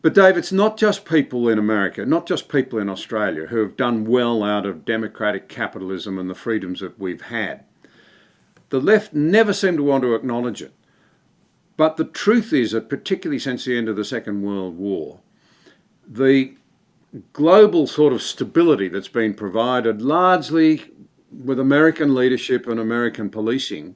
But Dave, it's not just people in America, not just people in Australia who have done well out of democratic capitalism and the freedoms that we've had. The left never seem to want to acknowledge it. But the truth is that particularly since the end of the Second World War, the global sort of stability that's been provided largely with American leadership and American policing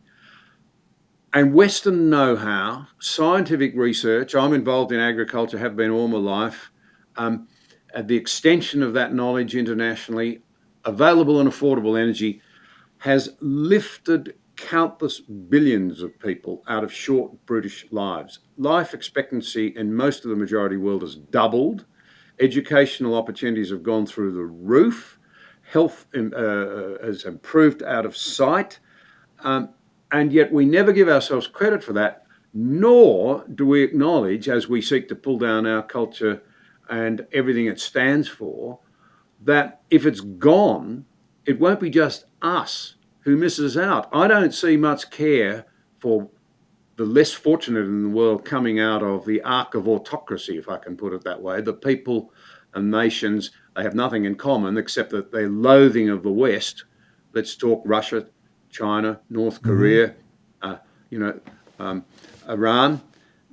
and Western know-how, scientific research. I'm involved in agriculture, have been all my life. The extension of that knowledge internationally, available and affordable energy, has lifted countless billions of people out of short, brutish lives. Life expectancy in most of the majority world has doubled. Educational opportunities have gone through the roof. Health has improved out of sight. And yet we never give ourselves credit for that, nor do we acknowledge, as we seek to pull down our culture and everything it stands for, that if it's gone, it won't be just us who misses out. I don't see much care for the less fortunate in the world coming out of the arc of autocracy, if I can put it that way. The people and nations, they have nothing in common except that their loathing of the West. Let's talk Russia, China, North Korea, Iran.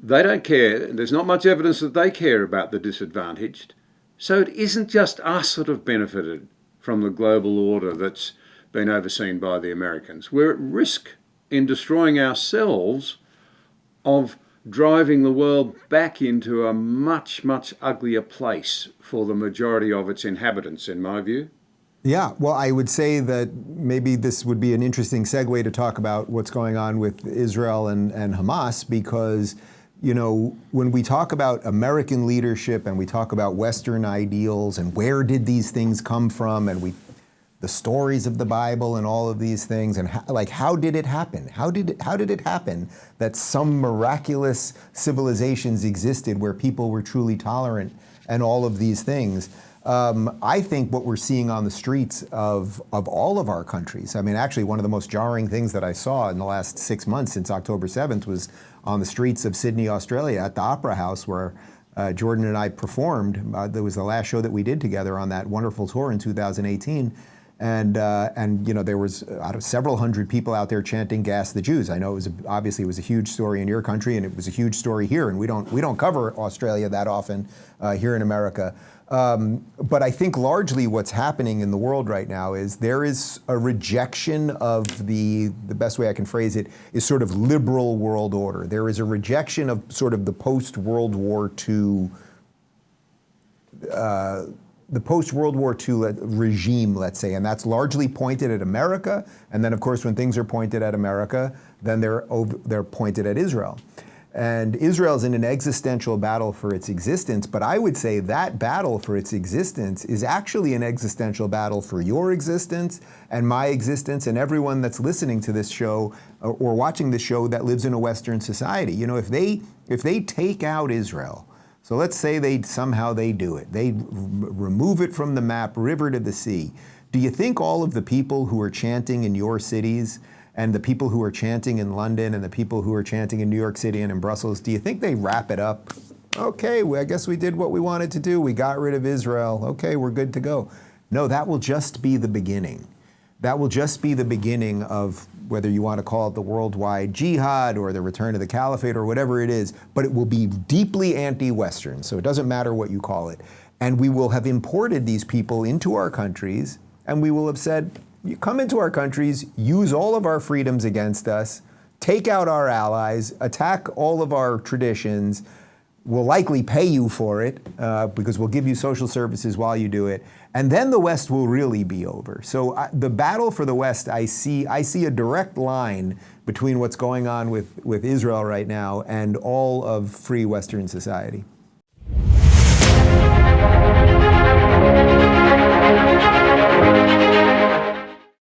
They don't care. There's not much evidence that they care about the disadvantaged. So it isn't just us that have benefited from the global order that's been overseen by the Americans. We're at risk in destroying ourselves of driving the world back into a much, much uglier place for the majority of its inhabitants, in my view. Yeah, well, I would say that maybe this would be an interesting segue to talk about what's going on with Israel and Hamas, because, you know, when we talk about American leadership and we talk about Western ideals and where did these things come from, and the stories of the Bible and all of these things, and how did it happen? How did it happen that some miraculous civilizations existed where people were truly tolerant and all of these things? I think what we're seeing on the streets of all of our countries, I mean, actually one of the most jarring things that I saw in the last 6 months since October 7th was on the streets of Sydney, Australia, at the Opera House, where Jordan and I performed. That was the last show that we did together on that wonderful tour in 2018. And you know, there was out of several hundred people out there chanting "Gas the Jews." I know obviously it was a huge story in your country, and it was a huge story here. And we don't cover Australia that often here in America. But I think largely what's happening in the world right now is there is a rejection of the best way I can phrase it is sort of liberal world order. There is a rejection of sort of the post-World War II regime, let's say, and that's largely pointed at America. And then, of course, when things are pointed at America, then they're pointed at Israel. And Israel's in an existential battle for its existence, but I would say that battle for its existence is actually an existential battle for your existence and my existence and everyone that's listening to this show or watching this show that lives in a Western society. You know, if they take out Israel, so let's say they somehow do it. They remove it from the map, river to the sea. Do you think all of the people who are chanting in your cities and the people who are chanting in London and the people who are chanting in New York City and in Brussels, do you think they wrap it up? Okay, I guess we did what we wanted to do. We got rid of Israel. Okay, we're good to go. No, that will just be the beginning. That will just be the beginning of whether you want to call it the worldwide jihad or the return of the caliphate or whatever it is, but it will be deeply anti-Western, so it doesn't matter what you call it. And we will have imported these people into our countries, and we will have said, you come into our countries, use all of our freedoms against us, take out our allies, attack all of our traditions. We'll likely pay you for it because we'll give you social services while you do it. And then the West will really be over. So the battle for the West, I see a direct line between what's going on with Israel right now and all of free Western society.